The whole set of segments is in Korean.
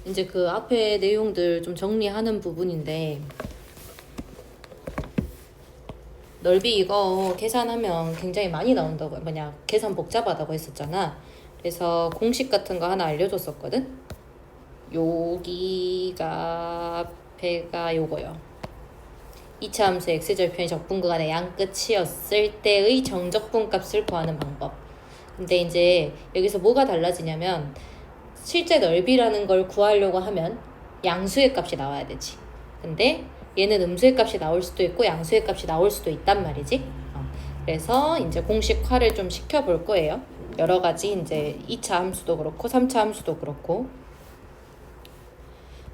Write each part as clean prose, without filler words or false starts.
이제 그 앞에 내용들 좀 정리하는 부분인데, 넓이 이거 계산하면 굉장히 많이 나온다고, 계산 복잡하다고 했었잖아. 그래서 공식 같은 거 하나 알려줬었거든. 여기가 배가 요거요. 2차 함수 x절편이 적분 구간의 양끝이었을 때의 정적분 값을 구하는 방법. 근데 이제 여기서 뭐가 달라지냐면, 실제 넓이라는 걸 구하려고 하면 양수의 값이 나와야 되지. 근데 얘는 음수의 값이 나올 수도 있고 양수의 값이 나올 수도 있단 말이지. 그래서 이제 공식화를 좀 시켜볼 거예요. 여러 가지 이제 2차 함수도 그렇고 3차 함수도 그렇고.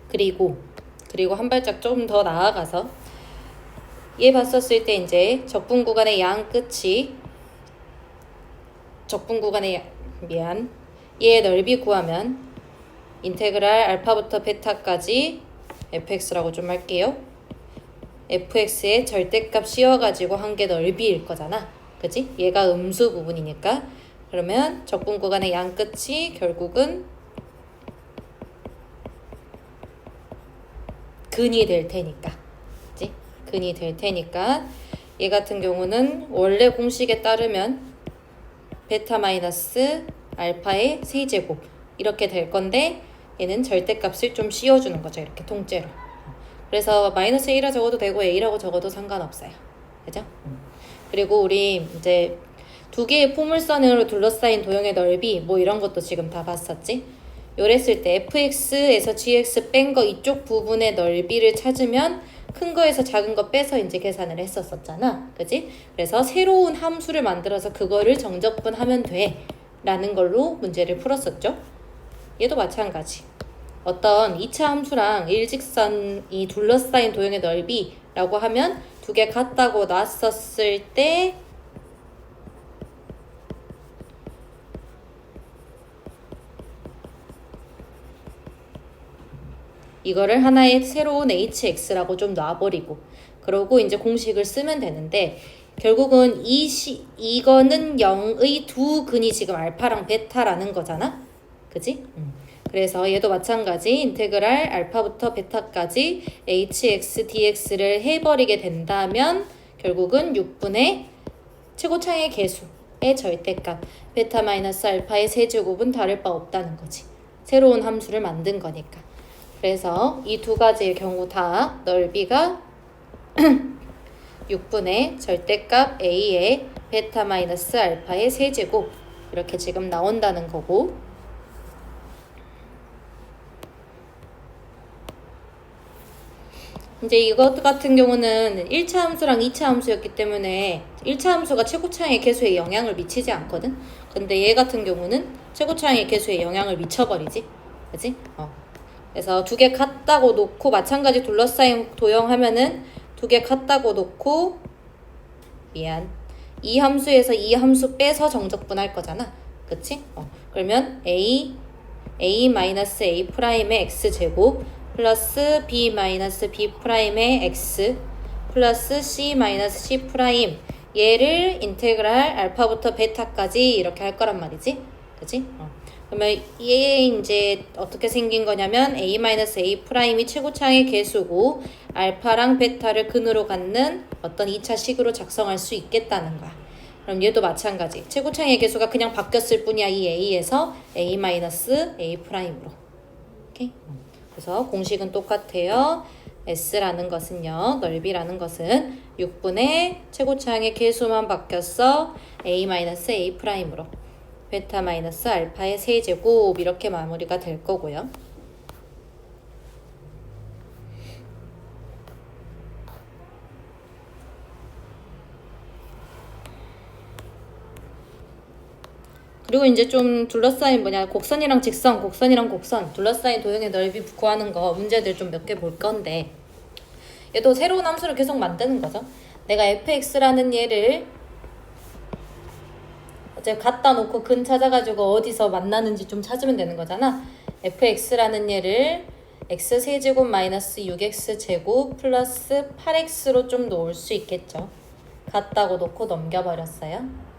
그리고 한 발짝 좀 더 나아가서 얘 봤었을 때 이제 적분 구간의 양 끝이 얘의 넓이 구하면 인테그랄 알파부터 베타까지 fx라고 좀 할게요. fx의 절대값 씌워가지고 한 게 넓이일 거잖아. 그치? 얘가 음수 부분이니까. 그러면 적분 구간의 양 끝이 결국은 근이 될 테니까. 그치? 근이 될 테니까 얘 같은 경우는 원래 공식에 따르면 베타 마이너스 알파의 세제곱 이렇게 될 건데, 얘는 절대값을 좀 씌워주는 거죠. 이렇게 통째로. 그래서 마이너스 1이라 적어도 되고 A라고 적어도 상관없어요. 그죠? 그리고 우리 이제 두 개의 포물선으로 둘러싸인 도형의 넓이 뭐 이런 것도 지금 다 봤었지? 요랬을 때 fx에서 gx 뺀 거 이쪽 부분의 넓이를 찾으면 큰 거에서 작은 거 빼서 이제 계산을 했었잖아. 그지? 그래서 새로운 함수를 만들어서 그거를 정적분하면 돼 라는 걸로 문제를 풀었었죠. 얘도 마찬가지. 어떤 2차 함수랑 일직선이 둘러싸인 도형의 넓이라고 하면 두 개 같다고 놨었을 때 이거를 하나의 새로운 hx라고 좀 놔버리고, 그러고 이제 공식을 쓰면 되는데, 결국은 이거는 0의 두 근이 지금 알파랑 베타라는 거잖아. 그지? 그래서 얘도 마찬가지 인테그랄 알파부터 베타까지 hx dx를 해버리게 된다면 결국은 6분의 최고차의 개수의 절대값 베타 마이너스 알파의 세제곱은 다를 바 없다는 거지. 새로운 함수를 만든 거니까. 그래서 이 두 가지의 경우 다 넓이가 6분의 절대값 a의 베타 마이너스 알파의 세제곱 이렇게 지금 나온다는 거고, 이제 이것 같은 경우는 1차 함수랑 2차 함수였기 때문에 1차 함수가 최고차항의 개수에 영향을 미치지 않거든. 근데 얘 같은 경우는 최고차항의 개수에 영향을 미쳐버리지. 그치? 그래서 두 개 같다고 놓고 마찬가지 둘러싸인 도형하면은 두 개 같다고 놓고 이 함수에서 이 함수 빼서 정적분할 거잖아. 그치? 그러면 a-a 프라임의 x제곱 플러스 b-b 프라임의 x 플러스 c-c 프라임 얘를 인테그랄 알파부터 베타까지 이렇게 할 거란 말이지. 그치? 그러면 얘 이제 어떻게 생긴 거냐면 a-a 프라임이 최고차항의 개수고 알파랑 베타를 근으로 갖는 어떤 2차 식으로 작성할 수 있겠다는 거야. 그럼 얘도 마찬가지. 최고차항의 개수가 그냥 바뀌었을 뿐이야. 이 a에서 a-a 프라임으로. 오케이? 그래서 공식은 똑같아요. S라는 것은요, 넓이라는 것은 6분의 최고차항의 개수만 바뀌었어. a-a 프라임으로. 베타 마이너스 알파의 세제곱 이렇게 마무리가 될 거고요. 그리고 이제 좀 둘러싸인 곡선이랑 직선, 곡선이랑 곡선 둘러싸인 도형의 넓이 구하는 거 문제들 좀 몇 개 볼 건데, 얘도 새로운 함수를 계속 만드는 거죠. 내가 fx라는 얘를 이제 갖다 놓고 근 찾아가지고 어디서 만나는지 좀 찾으면 되는 거잖아. fx라는 얘를 x세제곱 마이너스 6x제곱 플러스 8x로 좀 놓을 수 있겠죠. 같다고 놓고 넘겨버렸어요.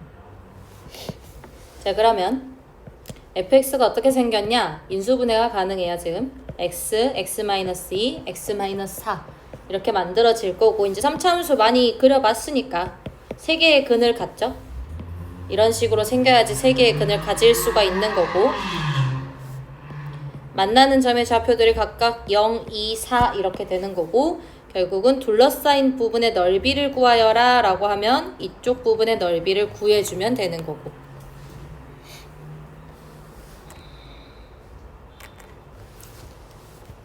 자, 그러면 fx가 어떻게 생겼냐? 인수분해가 가능해요. 지금 x, x-2, x-4 이렇게 만들어질 거고 이제 3차 함수 많이 그려봤으니까 3개의 근을 갖죠. 이런 식으로 생겨야지 3개의 근을 가질 수가 있는 거고 만나는 점의 좌표들이 각각 0, 2, 4 이렇게 되는 거고 결국은 둘러싸인 부분의 넓이를 구하여라 라고 하면 이쪽 부분의 넓이를 구해주면 되는 거고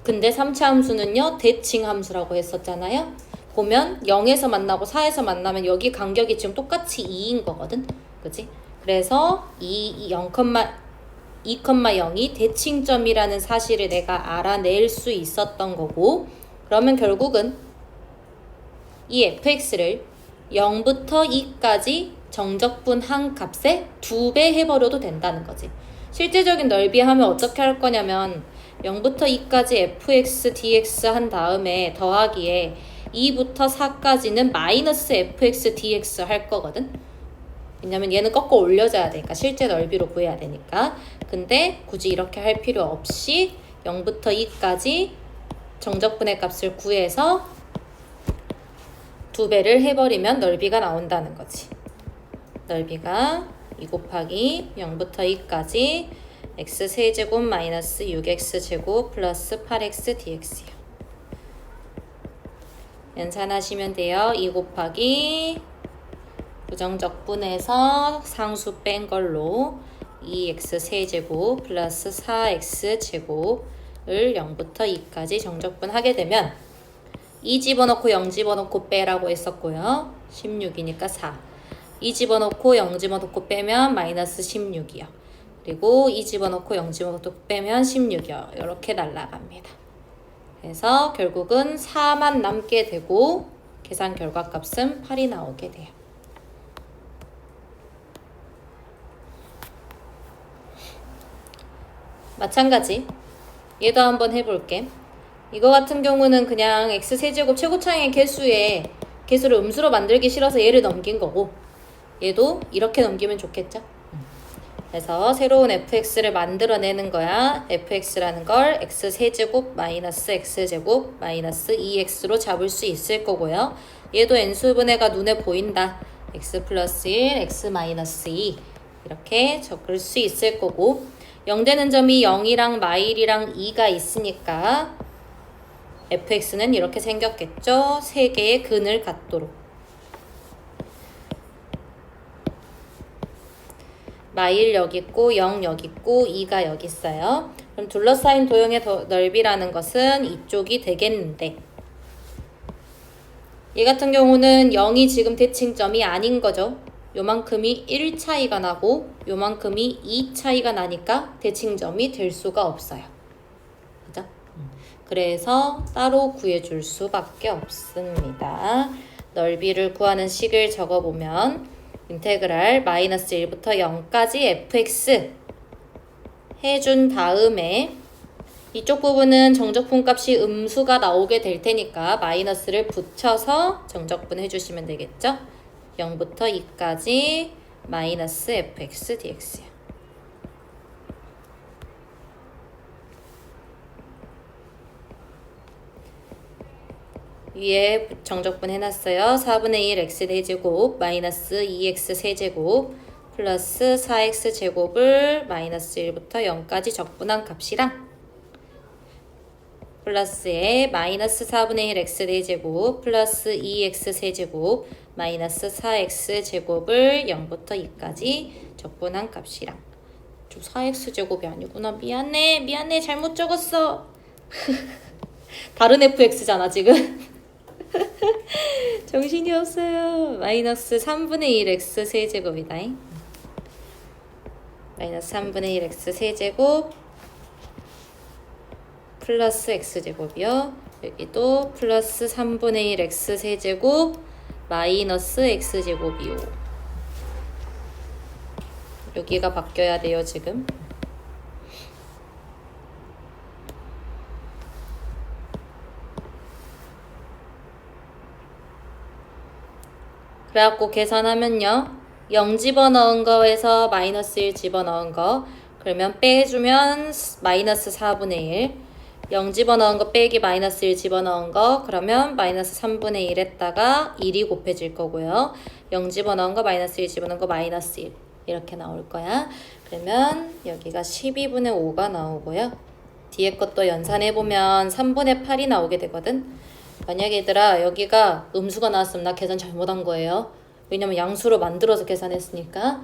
근데 3차 함수는요 대칭 함수라고 했었잖아요. 보면 0에서 만나고 4에서 만나면 여기 간격이 지금 똑같이 2인 거거든. 그치? 그래서 2,0이 대칭점이라는 사실을 내가 알아낼 수 있었던 거고 그러면 결국은 이 fx를 0부터 2까지 정적분 한 값에 2배 해버려도 된다는 거지. 실제적인 넓이 하면 어떻게 할 거냐면 0부터 2까지 fx dx 한 다음에 더하기에 2부터 4까지는 마이너스 fx dx 할 거거든. 왜냐면 얘는 꺾어 올려줘야 되니까 실제 넓이로 구해야 되니까. 근데 굳이 이렇게 할 필요 없이 0부터 2까지 정적분의 값을 구해서 2배를 해버리면 넓이가 나온다는 거지. 넓이가 2 곱하기 0부터 2까지 x세제곱 마이너스 6x제곱 플러스 8x dx요. 연산하시면 돼요. 2 곱하기 부정적분에서 상수 뺀 걸로 2x세제곱 플러스 4x제곱을 0부터 2까지 정적분 하게 되면 2 집어넣고 0 집어넣고 빼라고 했었고요. 16이니까 4. 2 집어넣고 0 집어넣고 빼면 마이너스 16이요. 그리고 2 집어넣고 0 집어넣고 빼면 16이요. 이렇게 날아갑니다. 그래서 결국은 4만 남게 되고 계산 결과값은 8이 나오게 돼요. 마찬가지 얘도 한번 해볼게. 이거 같은 경우는 그냥 x세제곱 최고차항의 개수를 음수로 만들기 싫어서 얘를 넘긴 거고 얘도 이렇게 넘기면 좋겠죠. 그래서 새로운 fx를 만들어내는 거야. fx라는 걸 x세제곱 마이너스 x제곱 마이너스 2x로 잡을 수 있을 거고요. 얘도 n수분해가 눈에 보인다. x 플러스 1, x 마이너스 2 이렇게 적을 수 있을 거고 0 되는 점이 0이랑 마일이랑 2가 있으니까 fx는 이렇게 생겼겠죠. 3개의 근을 갖도록. 마일 여기 있고 0 여기 있고 2가 여기 있어요. 그럼 둘러싸인 도형의 넓이라는 것은 이쪽이 되겠는데 얘 같은 경우는 0이 지금 대칭점이 아닌 거죠. 요만큼이 1 차이가 나고 요만큼이 2 차이가 나니까 대칭점이 될 수가 없어요. 그죠? 그래서 따로 구해줄 수밖에 없습니다. 넓이를 구하는 식을 적어보면 인테그랄 마이너스 1부터 0까지 fx 해준 다음에 이쪽 부분은 정적분 값이 음수가 나오게 될 테니까 마이너스를 붙여서 정적분 해주시면 되겠죠? 0부터 2까지 마이너스 fx dx요. 위에 정적분 해놨어요. 4분의 1 x 대제곱 마이너스 2x 세제곱 플러스 4x 제곱을 마이너스 1부터 0까지 적분한 값이랑 플러스에 마이너스 4분의 1 x 대제곱 플러스 2x 세제곱 마이너스 4x 제곱을 0부터 2까지 적분한 값이랑 좀 4x 제곱이 아니구나. 미안해 잘못 적었어. 다른 fx잖아 지금. 정신이 없어요. 마이너스 3분의 1 x 세제곱이다. 마이너스 3분의 1 x 세제곱 플러스 x제곱이요. 여기도 플러스 3분의 1 x 세제곱 마이너스 x제곱이요. 여기가 바뀌어야 돼요 지금. 그래갖고 계산하면요 0 집어넣은 거에서 마이너스 1 집어넣은 거 그러면 빼주면 마이너스 4분의 1 0 집어넣은 거 빼기 마이너스 1 집어넣은 거 그러면 마이너스 3분의 1 했다가 1이 곱해질 거고요. 0 집어넣은 거 마이너스 1 집어넣은 거 마이너스 1 이렇게 나올 거야. 그러면 여기가 12분의 5가 나오고요. 뒤에 것도 연산해보면 3분의 8이 나오게 되거든. 만약에 얘들아 여기가 음수가 나왔으면 나 계산 잘못한 거예요. 왜냐면 양수로 만들어서 계산했으니까.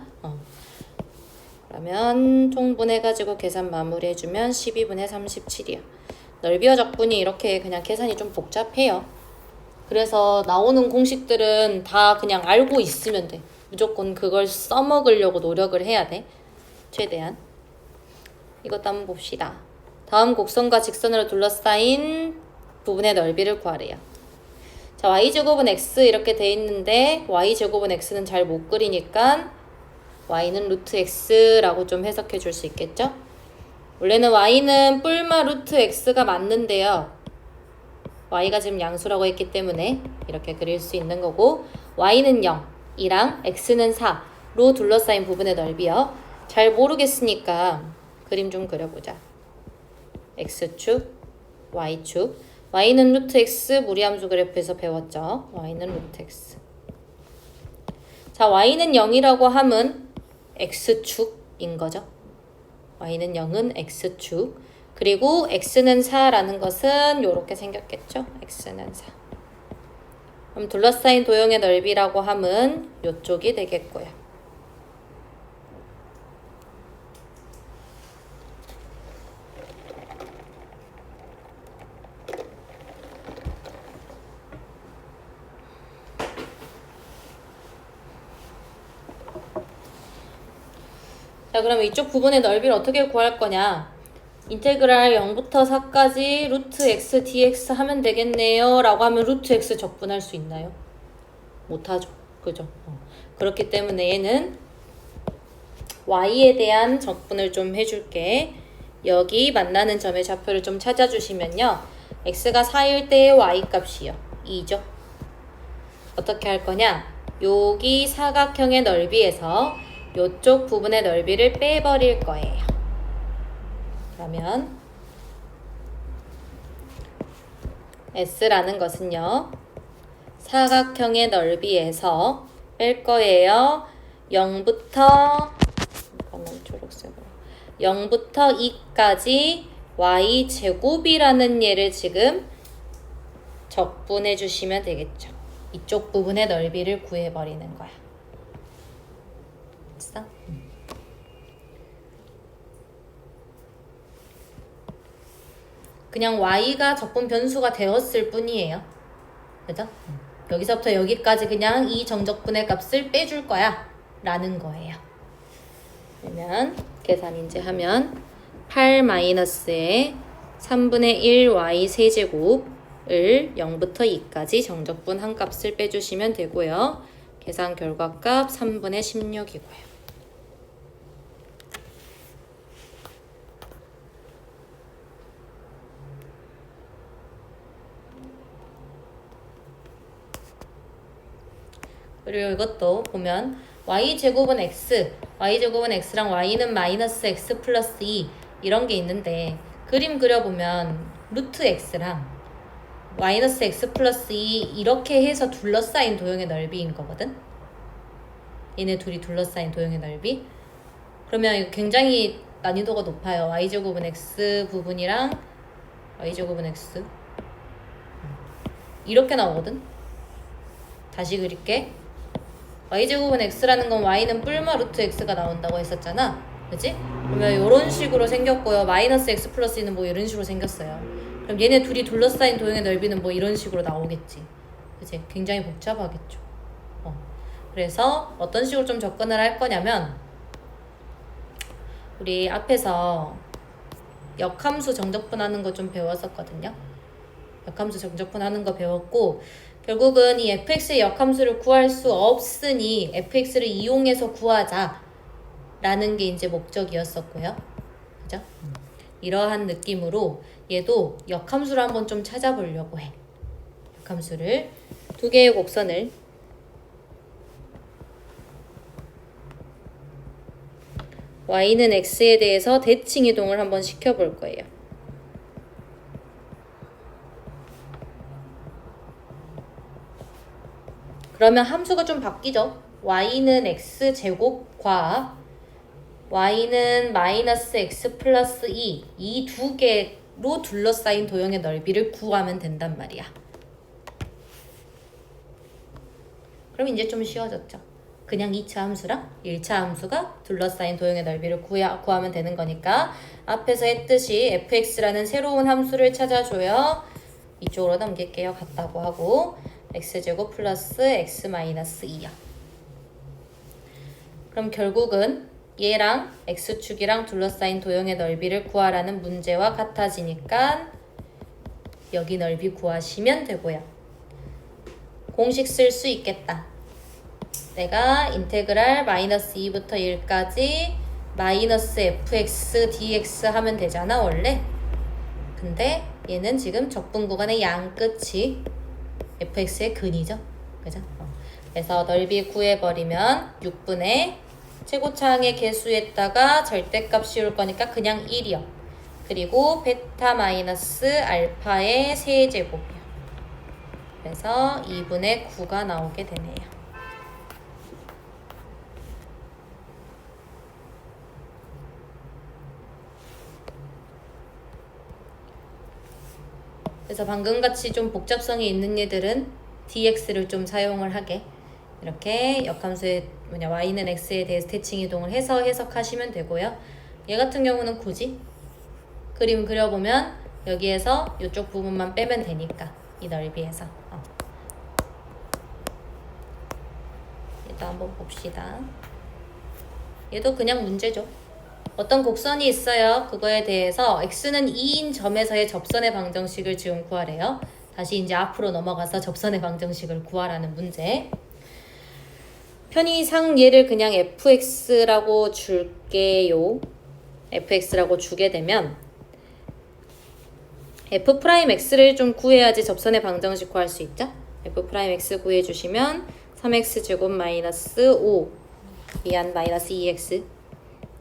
그러면 통분해가지고 계산 마무리해주면 12분의 37이야. 넓이와 적분이 이렇게 그냥 계산이 좀 복잡해요. 그래서 나오는 공식들은 다 그냥 알고 있으면 돼. 무조건 그걸 써먹으려고 노력을 해야 돼. 최대한. 이것도 한번 봅시다. 다음 곡선과 직선으로 둘러싸인 부분의 넓이를 구하래요. 자, y제곱은 x 이렇게 돼 있는데 y제곱은 x는 잘 못 그리니까 y는 루트 x라고 좀 해석해 줄 수 있겠죠? 원래는 y는 뿔마 루트 x가 맞는데요. y가 지금 양수라고 했기 때문에 이렇게 그릴 수 있는 거고 y는 0, 이랑 x는 4로 둘러싸인 부분의 넓이요. 잘 모르겠으니까 그림 좀 그려보자. x축, y축. y는 루트 x 무리함수 그래프에서 배웠죠. y는 루트 x. 자, y는 0이라고 함은 x축인 거죠. y는 0은 x축. 그리고 x는 4라는 것은 이렇게 생겼겠죠. x는 4. 그럼 둘러싸인 도형의 넓이라고 함은 이쪽이 되겠고요. 자, 그럼 이쪽 부분의 넓이를 어떻게 구할 거냐? 인테그랄 0부터 4까지 루트 x dx 하면 되겠네요 라고 하면 루트 x 적분할 수 있나요? 못하죠. 그죠? 그렇기 때문에 얘는 y에 대한 적분을 좀 해줄게. 여기 만나는 점의 좌표를 좀 찾아주시면요. x가 4일 때의 y 값이요. 2죠. 어떻게 할 거냐? 여기 사각형의 넓이에서 이쪽 부분의 넓이를 빼버릴 거예요. 그러면 S라는 것은요. 사각형의 넓이에서 뺄 거예요. 0부터 잠깐만 초록색으로 0부터 2까지 y제곱이라는 얘를 지금 적분해 주시면 되겠죠. 이쪽 부분의 넓이를 구해버리는 거야. 됐어? 그냥 y가 적분 변수가 되었을 뿐이에요. 그죠? 여기서부터 여기까지 그냥 이 정적분의 값을 빼줄 거야 라는 거예요. 그러면 계산 이제 하면 8-에 3분의 1 y 세제곱을 0부터 2까지 정적분 한 값을 빼주시면 되고요. 계산 결과값 3분의 16이고요. 그리고 이것도 보면 y제곱은 x, y제곱은 x랑 y는 마이너스 x 플러스 2 이런 게 있는데 그림 그려보면 루트 x랑 마이너스 x 플러스 2 이렇게 해서 둘러싸인 도형의 넓이인 거거든. 얘네 둘이 둘러싸인 도형의 넓이. 그러면 이거 굉장히 난이도가 높아요. y제곱은 x 부분이랑 y제곱은 x 이렇게 나오거든. 다시 그릴게. y제곱은 x라는 건 y는 뿔마 루트 x가 나온다고 했었잖아. 그치? 그러면 이런 식으로 생겼고요. 마이너스 x 플러스 2는 뭐 이런 식으로 생겼어요. 그럼 얘네 둘이 둘러싸인 도형의 넓이는 뭐 이런 식으로 나오겠지. 그치? 굉장히 복잡하겠죠. 그래서 어떤 식으로 좀 접근을 할 거냐면 우리 앞에서 역함수 정적분하는 거 좀 배웠었거든요. 역함수 정적분하는 거 배웠고 결국은 이 fx의 역함수를 구할 수 없으니 fx를 이용해서 구하자 라는 게 이제 목적이었었고요. 그죠? 이러한 느낌으로 얘도 역함수를 한번 좀 찾아보려고 해. 역함수를 두 개의 곡선을 y는 x에 대해서 대칭 이동을 한번 시켜볼 거예요. 그러면 함수가 좀 바뀌죠. y는 x제곱과 y는 마이너스 x 플러스 2 이 두 개로 둘러싸인 도형의 넓이를 구하면 된단 말이야. 그럼 이제 좀 쉬워졌죠. 그냥 2차 함수랑 1차 함수가 둘러싸인 도형의 넓이를 구하면 되는 거니까 앞에서 했듯이 fx라는 새로운 함수를 찾아줘요. 이쪽으로 넘길게요. 같다고 하고 x제곱 플러스 x 마이너스 2요. 그럼 결국은 얘랑 x축이랑 둘러싸인 도형의 넓이를 구하라는 문제와 같아지니까 여기 넓이 구하시면 되고요. 공식 쓸 수 있겠다. 내가 인테그랄 마이너스 2부터 1까지 마이너스 fx dx 하면 되잖아 원래. 근데 얘는 지금 적분 구간의 양 끝이 fx의 근이죠. 그죠? 그래서 넓이 구해버리면 6분의 최고차항의 개수에다가 절대값 씌울 거니까 그냥 1이요. 그리고 베타 마이너스 알파의 세제곱이요. 그래서 2분의 9가 나오게 되네요. 그래서 방금같이 좀 복잡성이 있는 얘들은 dx를 좀 사용을 하게 이렇게 역함수의 y는 x에 대해서 대칭 이동을 해서 해석하시면 되고요. 얘 같은 경우는 굳이 그림 그려보면 여기에서 이쪽 부분만 빼면 되니까 이 넓이에서 얘도 한번 봅시다. 얘도 그냥 문제죠. 어떤 곡선이 있어요. 그거에 대해서 x는 2인 점에서의 접선의 방정식을 지금 구하래요. 다시 이제 앞으로 넘어가서 접선의 방정식을 구하라는 문제. 편의상 얘를 그냥 fx라고 줄게요. fx라고 주게 되면 f'x를 좀 구해야지 접선의 방정식 구할 수 있죠. f'x 구해주시면 3x제곱 마이너스 5 미안 마이너스 2x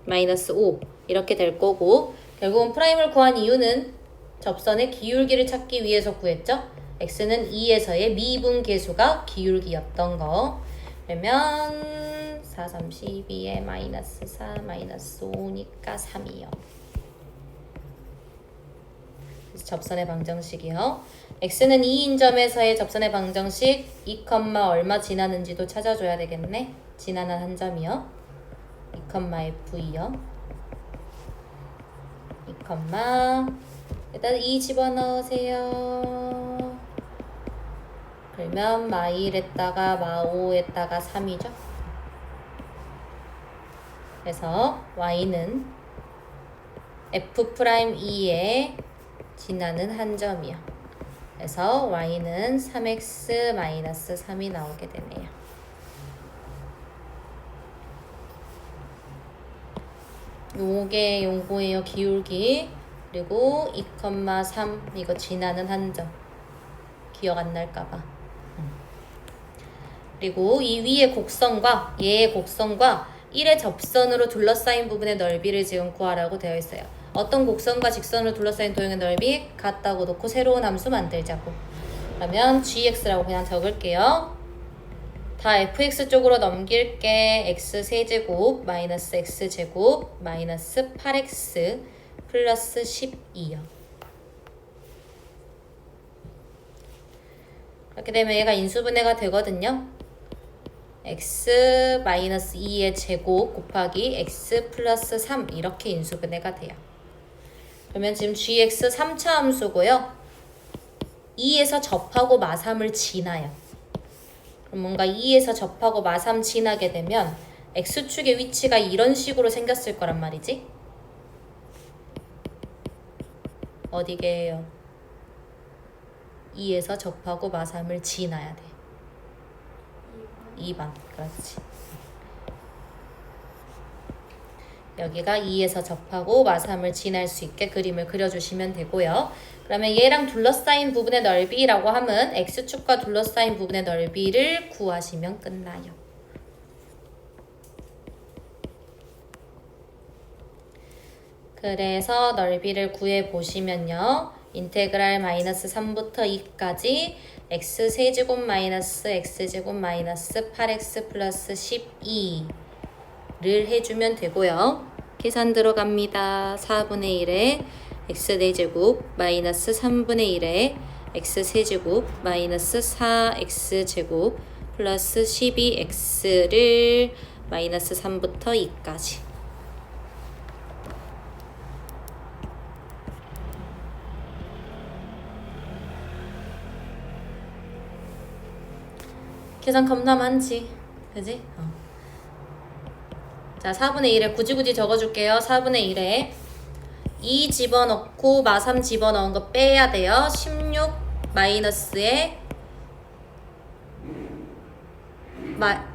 마이너스 5 이렇게 될 거고 결국은 프라임을 구한 이유는 접선의 기울기를 찾기 위해서 구했죠. x는 2에서의 미분 계수가 기울기였던 거. 그러면 4, 32에 마이너스 4 마이너스 5니까 3이요. 그래서 접선의 방정식이요. x는 2인 점에서의 접선의 방정식 2, 얼마 지나는지도 찾아줘야 되겠네. 지나는 한 점이요. 2,f이요. 2, 일단 2 집어넣으세요. 그러면 마1에다가 마5에다가 3이죠. 그래서 y는 f'2에 지나는 한 점이요. 그래서 y는 3x-3이 나오게 되네요. 요게 요거예요. 기울기. 그리고 2,3 이거 지나는 한 점. 기억 안 날까봐. 그리고 이 위의 곡선과 얘의 곡선과 1의 접선으로 둘러싸인 부분의 넓이를 지금 구하라고 되어 있어요. 어떤 곡선과 직선으로 둘러싸인 도형의 넓이 같다고 놓고 새로운 함수 만들자고. 그러면 gx라고 그냥 적을게요. 다 fx 쪽으로 넘길게. x 세제곱 마이너스 x제곱 마이너스 8x 플러스 12요. 그렇게 되면 얘가 인수분해가 되거든요. x 마이너스 2의 제곱 곱하기 x 플러스 3 이렇게 인수분해가 돼요. 그러면 지금 gx 3차 함수고요. 2에서 접하고 마3을 지나요. 그럼 뭔가 2에서 접하고 마3 지나게 되면 x축의 위치가 이런 식으로 생겼을 거란 말이지. 어디게요? 2에서 접하고 마3을 지나야 돼. 2번. 그렇지. 여기가 2에서 접하고 마3을 지날 수 있게 그림을 그려주시면 되고요. 그러면 얘랑 둘러싸인 부분의 넓이라고 하면 x축과 둘러싸인 부분의 넓이를 구하시면 끝나요. 그래서 넓이를 구해보시면요. 인테그랄 마이너스 3부터 2까지 x 세제곱 마이너스 x제곱 마이너스 8x 플러스 12를 해주면 되고요. 계산 들어갑니다. 4분의 1에 x 4제곱 마이너스 3분의 1에 x 세제곱 마이너스 4x제곱 플러스 12x를 마이너스 3부터 2까지. 계산 겁나 많지? 그지? 자, 4분의 1에 굳이 적어줄게요. 4분의 1에 2 집어넣고 마3 집어넣은 거 빼야 돼요. 16 마이너스에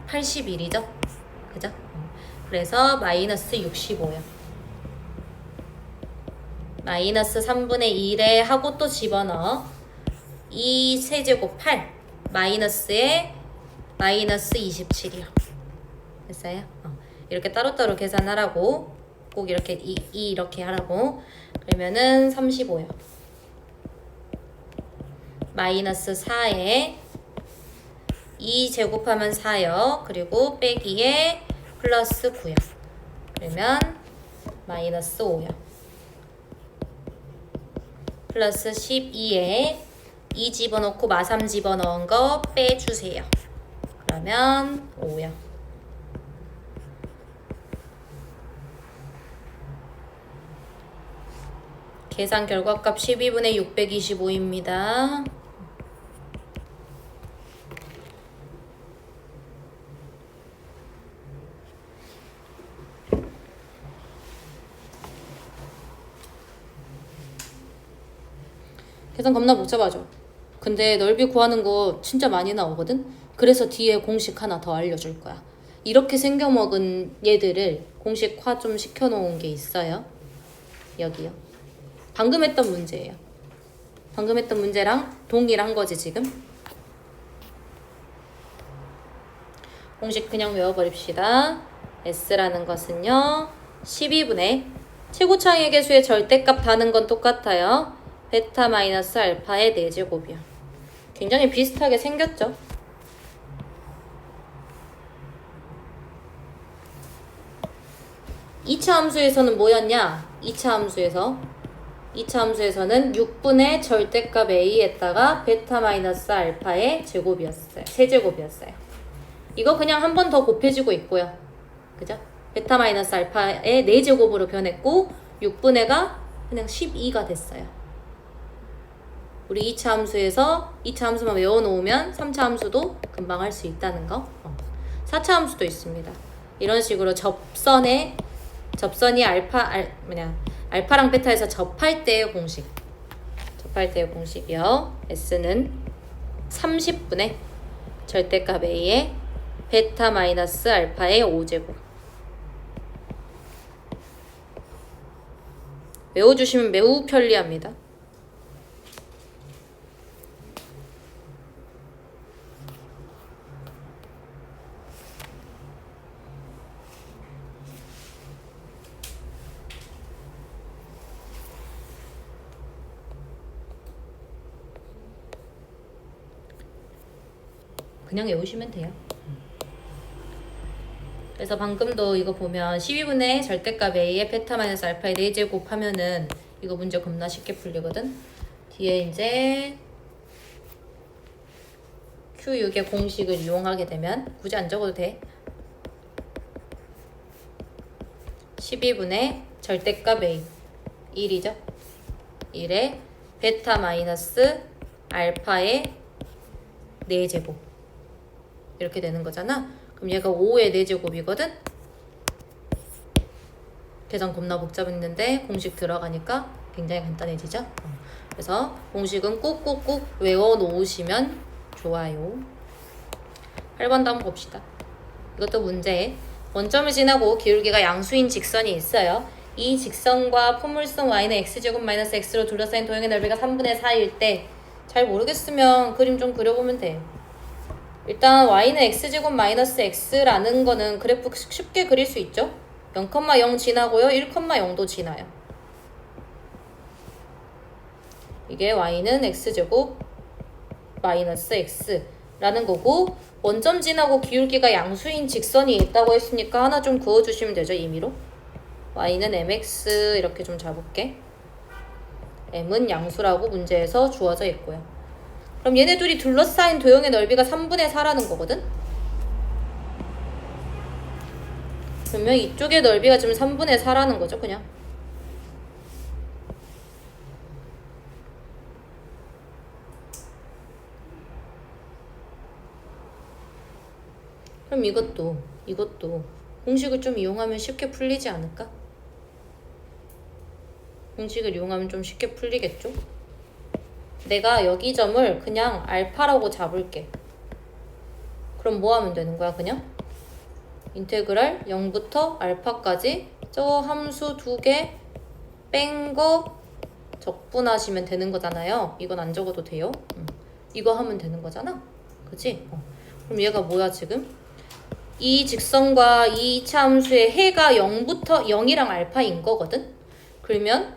81이죠? 그죠? 그래서 마이너스 65요. 마이너스 3분의 1에 하고 또 집어넣어. 2 세제곱 8 마이너스에 마이너스 27이요. 됐어요? 이렇게 따로따로 계산하라고. 꼭 이렇게 이렇게 하라고. 그러면은 35요. 마이너스 4에 2 제곱하면 4요. 그리고 빼기에 플러스 9요. 그러면 마이너스 5요. 플러스 12에 2 집어넣고 마3 집어넣은 거 빼주세요. 그러면 5요. 계산 결과값 12분의 625입니다. 계산 겁나 복잡하죠? 근데 넓이 구하는 거 진짜 많이 나오거든? 그래서 뒤에 공식 하나 더 알려줄 거야. 이렇게 생겨먹은 얘들을 공식화 좀 시켜놓은 게 있어요. 여기요. 방금 했던 문제예요. 방금 했던 문제랑 동일한 거지 지금. 공식 그냥 외워버립시다. S라는 것은요. 12분의 최고차항의 개수의 절대값 다는 건 똑같아요. 베타 마이너스 알파의 4제곱이야. 굉장히 비슷하게 생겼죠? 이차 함수에서는 뭐였냐? 2차 함수에서는 6분의 절대값 A에다가 베타 마이너스 알파의 제곱이었어요. 세제곱이었어요. 이거 그냥 한 번 더 곱해지고 있고요. 그죠? 베타 마이너스 알파의 4제곱으로 변했고 6분의가 그냥 12가 됐어요. 우리 2차 함수에서 2차 함수만 외워놓으면 3차 함수도 금방 할 수 있다는 거. 4차 함수도 있습니다. 이런 식으로 접선이 알파랑 베타에서 접할 때의 공식. 접할 때의 공식이요. S는 30분의 절대값 A에 베타 마이너스 알파의 5제곱. 외워주시면 매우 편리합니다. 그냥 외우시면 돼요. 그래서 방금도 이거 보면 12분의 절대값 A에 베타 마이너스 알파의 4제곱 하면은 이거 문제 겁나 쉽게 풀리거든. 뒤에 이제 Q6의 공식을 이용하게 되면 굳이 안 적어도 돼. 12분의 절대값 A 1이죠. 1에 베타 마이너스 알파의 4제곱 이렇게 되는 거잖아. 그럼 얘가 5의 4제곱이거든? 계산 겁나 복잡했는데 공식 들어가니까 굉장히 간단해지죠? 그래서 공식은 꾹꾹꾹 외워놓으시면 좋아요. 8번 다음 봅시다. 이것도 문제. 원점을 지나고 기울기가 양수인 직선이 있어요. 이 직선과 포물선 y는 x제곱 마이너스 x로 둘러싸인 도형의 넓이가 3분의 4일 때 잘 모르겠으면 그림 좀 그려보면 돼. 일단 y는 x제곱 마이너스 x라는 거는 그래프 쉽게 그릴 수 있죠? 0,0 지나고요. 1,0도 지나요. 이게 y는 x제곱 마이너스 x라는 거고 원점 지나고 기울기가 양수인 직선이 있다고 했으니까 하나 좀 그어주시면 되죠. 임의로. y는 mx 이렇게 좀 잡을게. m은 양수라고 문제에서 주어져 있고요. 그럼 얘네 둘이 둘러싸인 도형의 넓이가 3분의 4라는 거거든? 그러면 이쪽의 넓이가 지금 3분의 4라는 거죠, 그냥. 그럼 이것도 공식을 좀 이용하면 쉽게 풀리지 않을까? 공식을 이용하면 좀 쉽게 풀리겠죠? 내가 여기 점을 그냥 알파라고 잡을게. 그럼 뭐 하면 되는 거야, 그냥? 인테그랄 0부터 알파까지 저 함수 2개 뺀 거 적분하시면 되는 거잖아요. 이건 안 적어도 돼요. 이거 하면 되는 거잖아. 그치? 그럼 얘가 뭐야, 지금? 이 직선과 이 2차 함수의 해가 0부터 0이랑 알파인 거거든? 그러면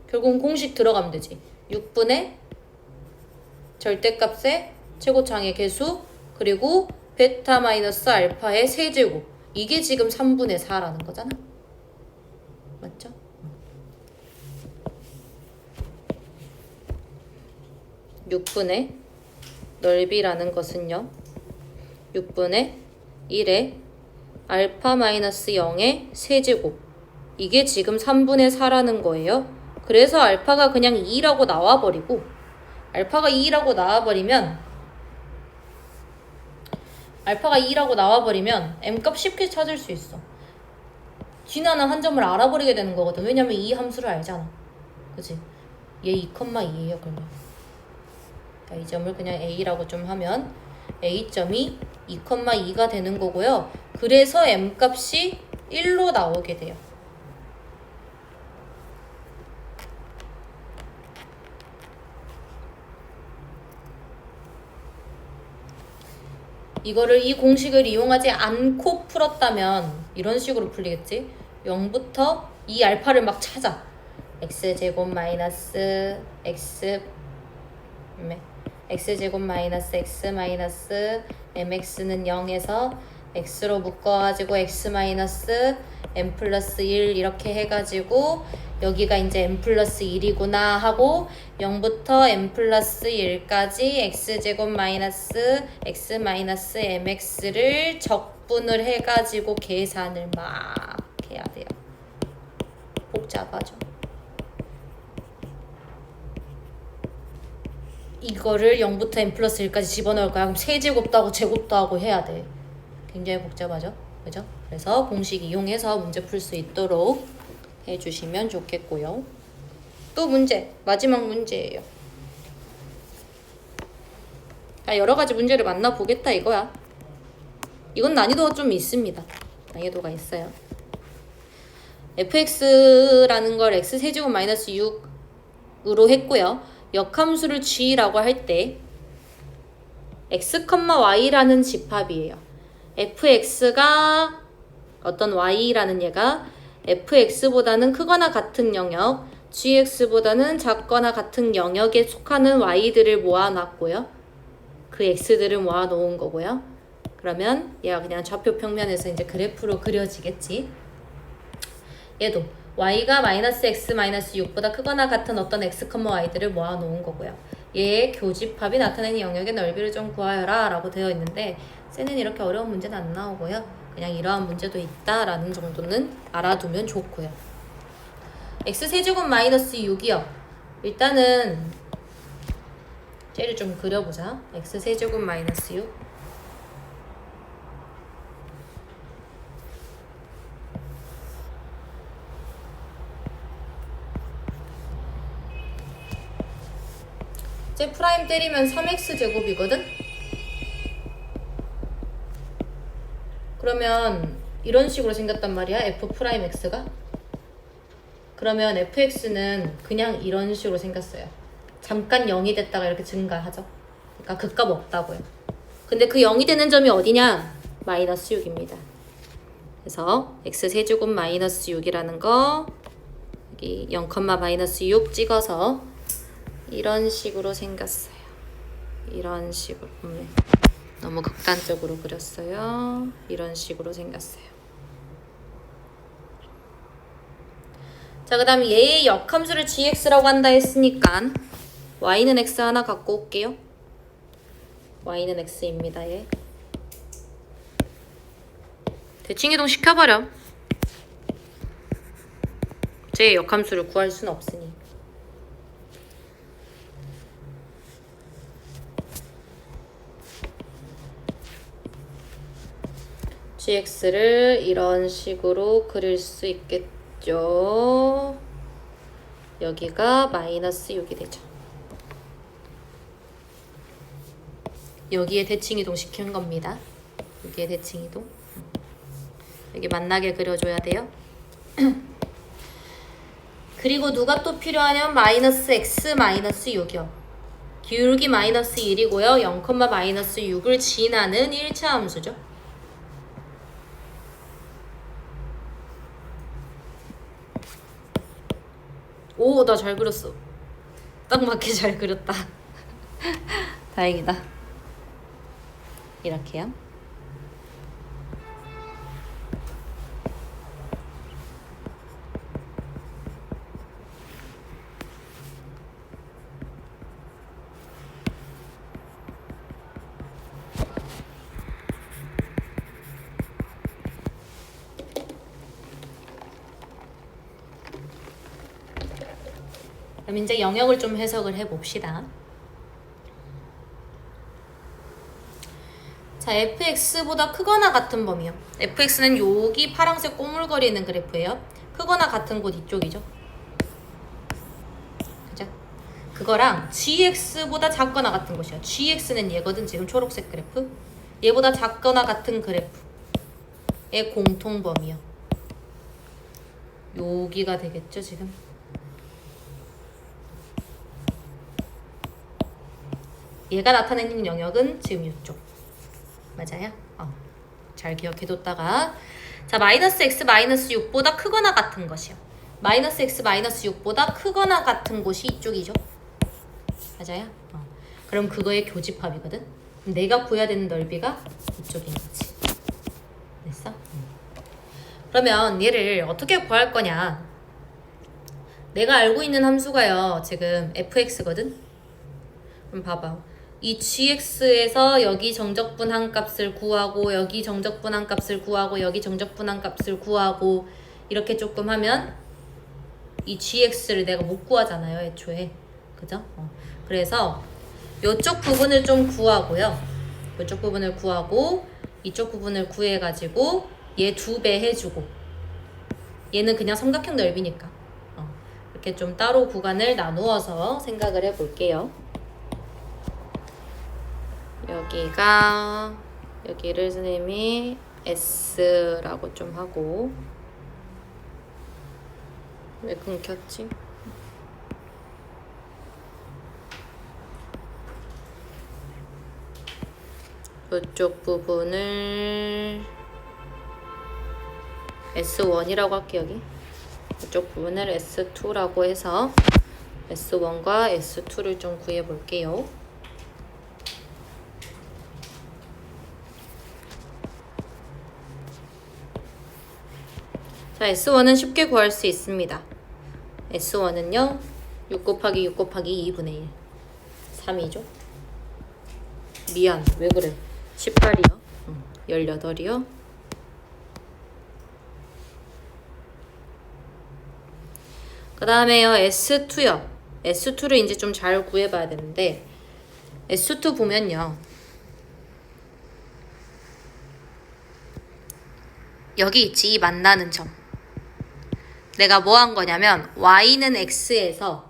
결국은 공식 들어가면 되지. 6분의 절대값의 최고창의 개수 그리고 베타 마이너스 알파의 세제곱. 이게 지금 3분의 4라는 거잖아. 맞죠? (6분의) 넓이라는 것은요. 6분의 1의 알파 마이너스 0의 세제곱. 이게 지금 3분의 4라는 거예요. 그래서 알파가 그냥 2라고 나와버리고 알파가 2라고 나와버리면 m값 쉽게 찾을 수 있어. 지나는 한 점을 알아버리게 되는 거거든. 왜냐면 이 함수를 알잖아. 그치? 얘 2,2예요 그러면. 이 점을 그냥 a라고 좀 하면 a점이 2,2가 되는 거고요. 그래서 m값이 1로 나오게 돼요. 이거를 이 공식을 이용하지 않고 풀었다면 이런 식으로 풀리겠지. 0부터 이 알파를 막 찾아. x제곱 마이너스 x제곱 마이너스 x 마이너스 mx는 0에서 x로 묶어가지고 x 마이너스 m 플러스 1 이렇게 해가지고 여기가 이제 m 플러스 1이구나 하고 0부터 m 플러스 1까지 x제곱 마이너스 x 마이너스 mx를 적분을 해가지고 계산을 막 해야 돼요. 복잡하죠. 이거를 0부터 m 플러스 1까지 집어넣을 거야. 그럼 세제곱도 하고 제곱도 하고 해야 돼. 굉장히 복잡하죠. 그죠? 그래서 공식 이용해서 문제 풀 수 있도록 해주시면 좋겠고요. 또 문제, 마지막 문제예요. 여러 가지 문제를 만나보겠다 이거야. 이건 난이도가 좀 있습니다. 난이도가 있어요. fx라는 걸 x세제곱 마이너스 6으로 했고요. 역함수를 g라고 할 때 x, y라는 집합이에요. fx가 어떤 y라는 얘가 fx보다는 크거나 같은 영역, gx보다는 작거나 같은 영역에 속하는 y들을 모아놨고요. 그 x들을 모아놓은 거고요. 그러면 얘가 그냥 좌표 평면에서 이제 그래프로 그려지겠지. 얘도 y가 마이너스 x 마이너스 6보다 크거나 같은 어떤 x, y들을 모아놓은 거고요. 얘의 교집합이 나타내는 영역의 넓이를 좀 구하여라 라고 되어 있는데 쟤는 이렇게 어려운 문제는 안 나오고요. 그냥 이러한 문제도 있다라는 정도는 알아두면 좋고요. x세제곱 마이너스 6이요. 일단은 쟤를 좀 그려보자. x세제곱 마이너스 6. 쟤 프라임 때리면 3x제곱이거든? 그러면 이런 식으로 생겼단 말이야. f'x가. 그러면 fx는 그냥 이런 식으로 생겼어요. 잠깐 0이 됐다가 이렇게 증가하죠. 그러니까 극값 없다고요. 근데 그 0이 되는 점이 어디냐? 마이너스 6입니다. 그래서 x세제곱 마이너스 6이라는 거 여기 0, 마이너스 6 찍어서 이런 식으로 생겼어요. 이런 식으로. 너무 극단적으로 그렸어요. 이런 식으로 생겼어요. 자, 그 다음 얘의 역함수를 gx라고 한다 했으니까 y는 x 하나 갖고 올게요. y는 x입니다. 얘. 대칭이동 시켜버려. 제 역함수를 구할 수는 없으니. gx를 이런 식으로 그릴 수 있겠죠. 여기가 마이너스 6이 되죠. 여기에 대칭이동 시키는 겁니다. 여기에 대칭이동. 여기 만나게 그려줘야 돼요. 그리고 누가 또 필요하냐면 마이너스 x 마이너스 6이요. 기울기 마이너스 1이고요. 0, 마이너스 6을 지나는 1차 함수죠. 오, 나 잘 그렸어. 딱 맞게 잘 그렸다. 다행이다. 이렇게요. 그럼 이제 영역을 좀 해석을 해봅시다. 자, fx보다 크거나 같은 범위요. fx는 여기 파란색 꼬물거리는 그래프예요. 크거나 같은 곳 이쪽이죠. 그죠? 그거랑 gx보다 작거나 같은 곳이요. gx는 얘거든. 지금 초록색 그래프. 얘보다 작거나 같은 그래프의 공통 범위요. 여기가 되겠죠, 지금. 얘가 나타내는 영역은 지금 이쪽. 맞아요? 잘 기억해뒀다가. 자, 마이너스 x 마이너스 6보다 크거나 같은 것이요. 마이너스 x 마이너스 6보다 크거나 같은 곳이 이쪽이죠. 맞아요? 그럼 그거의 교집합이거든. 내가 구해야 되는 넓이가 이쪽인 거지. 됐어? 그러면 얘를 어떻게 구할 거냐. 내가 알고 있는 함수가요. 지금 fx거든. 그럼 봐봐. 이 gx에서 여기 정적분한 값을 구하고 여기 정적분한 값을 구하고 여기 정적분한 값을 구하고 이렇게 조금 하면 이 gx를 내가 못 구하잖아요. 애초에. 그죠? 그래서 이쪽 부분을 좀 구하고요. 이쪽 부분을 구하고 이쪽 부분을 구해가지고 얘 2배 해주고 얘는 그냥 삼각형 넓이니까 이렇게 좀 따로 구간을 나누어서 생각을 해볼게요. 여기를 선생님이 S라고 좀 하고. 왜 끊겼지? 이쪽 부분을 S1이라고 할게요. 여기 이쪽 부분을 S2라고 해서 S1과 S2를 좀 구해 볼게요. 자, S1은 쉽게 구할 수 있습니다. S1은요 6 곱하기 6 곱하기 2분의 1 3이죠. 미안, 왜 그래. 18이요 18이요. 그 다음에요 S2요. S2를 이제 좀 잘 구해봐야 되는데 S2 보면요 여기 있지. 이 만나는 점. 내가 뭐 한 거냐면 y는 x에서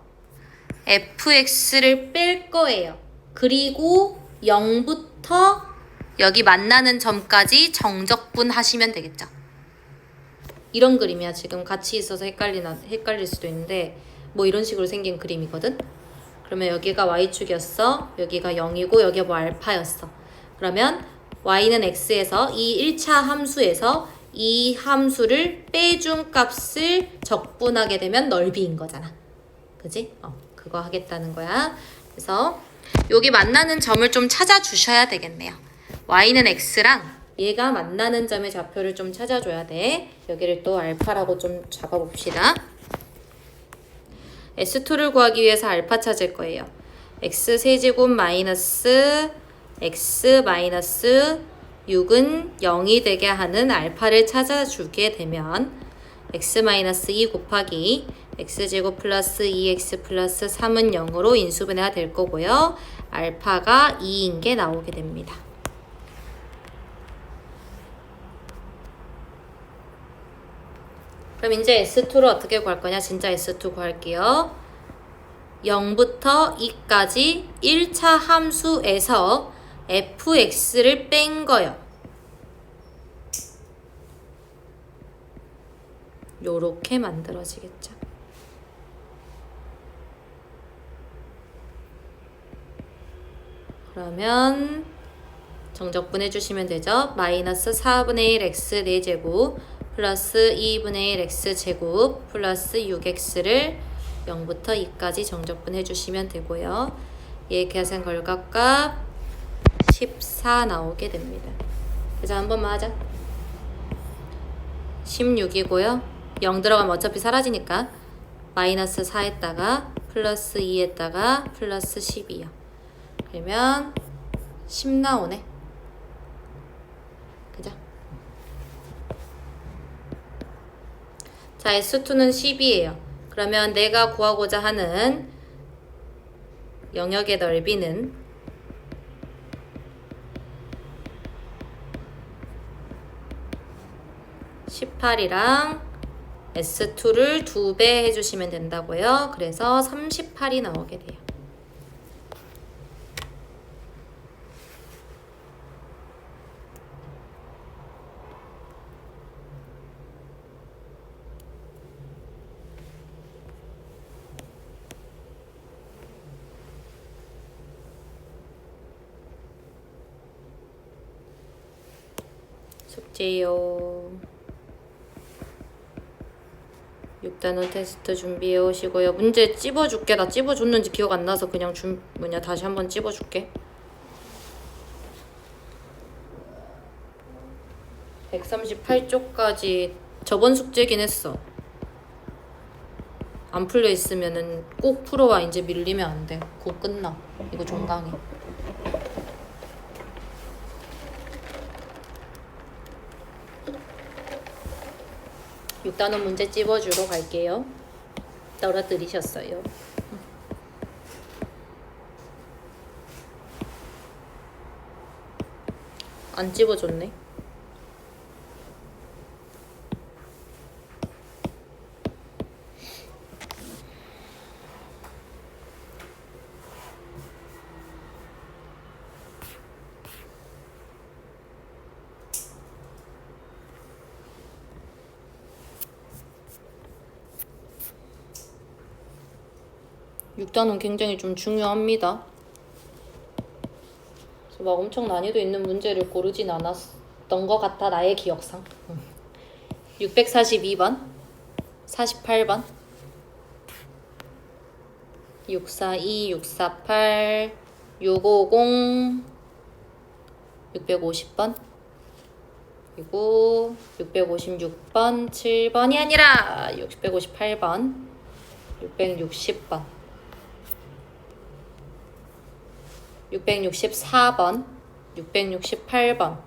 fx를 뺄 거예요. 그리고 0부터 여기 만나는 점까지 정적분 하시면 되겠죠. 이런 그림이야. 지금 같이 있어서 헷갈릴 수도 있는데 뭐 이런 식으로 생긴 그림이거든. 그러면 여기가 y축이었어. 여기가 0이고 여기가 뭐 알파였어. 그러면 y는 x에서 이 1차 함수에서 이 함수를 빼준 값을 적분하게 되면 넓이인 거잖아. 그지? 그거 하겠다는 거야. 그래서 여기 만나는 점을 좀 찾아주셔야 되겠네요. y는 x랑 얘가 만나는 점의 좌표를 좀 찾아줘야 돼. 여기를 또 알파라고 좀 잡아봅시다. S2를 구하기 위해서 알파 찾을 거예요. x세제곱 마이너스 x 마이너스 6은 0이 되게 하는 알파를 찾아주게 되면 x-2 곱하기 x제곱 플러스 2x 플러스 3은 0으로 인수분해가 될 거고요. 알파가 2인 게 나오게 됩니다. 그럼 이제 S2를 어떻게 구할 거냐? 진짜 S2 구할게요. 0부터 2까지 1차 함수에서 fx를 뺀 거요. 요렇게 만들어지겠죠. 그러면 정적분 해주시면 되죠. 마이너스 4분의 1 x 4제곱 플러스 2분의 1 x제곱 플러스 6x를 0부터 2까지 정적분 해주시면 되고요. 얘 계산 결과값 14 나오게 됩니다. 그래서 한 번만 하자. 16이고요. 0 들어가면 어차피 사라지니까 마이너스 4에다가 플러스 2에다가 플러스 12요. 그러면 10 나오네. 그죠? 자, S2는 10이에요. 그러면 내가 구하고자 하는 영역의 넓이는 18이랑 S2를 2배 해주시면 된다고요. 그래서 38이 나오게 돼요. 숙제요. 6단원 테스트 준비해 오시고요. 문제 찝어줄게. 나 찝어줬는지 기억 안 나서 그냥 다시 한번 찝어줄게. 138쪽까지 저번 숙제긴 했어. 안 풀려 있으면은 꼭 풀어와. 이제 밀리면 안 돼. 곧 끝나. 이거 종강해. 단원 문제 찝어주러 갈게요. 떨어뜨리셨어요. 안 찝어줬네. 육단은 굉장히 좀 중요합니다. 그래서 막 엄청 난이도 있는 문제를 고르진 않았던 것 같아. 나의 기억상. 642번 48번 642 648 650 650번 그리고 656번 7번이 아니라 658번 660번 664번 668번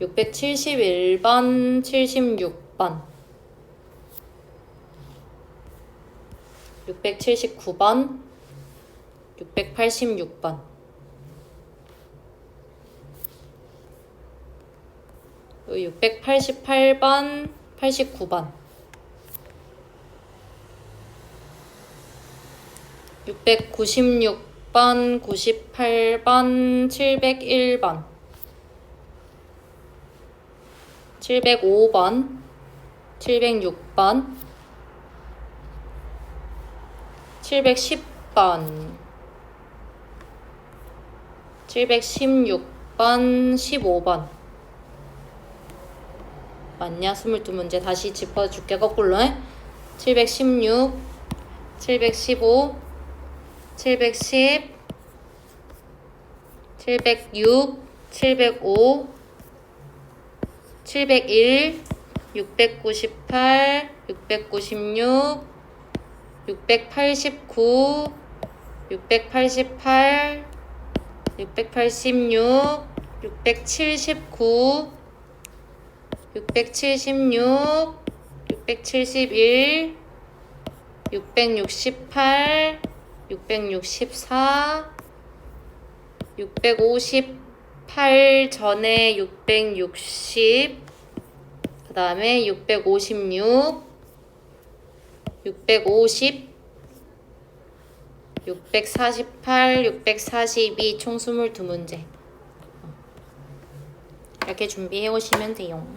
671번 76번 679번 686번 688번 89번 696번 98번 701번 705번 706번 710번 716번 15번 맞냐? 22문제 다시 짚어줄게. 거꾸로 해. 716, 715, 710, 706, 705, 701, 698, 696, 689, 688, 686, 679, 676, 671, 668, 664, 658 전에 660, 그 다음에 656, 650, 648, 642 총 22문제. 이렇게 준비해 오시면 돼요.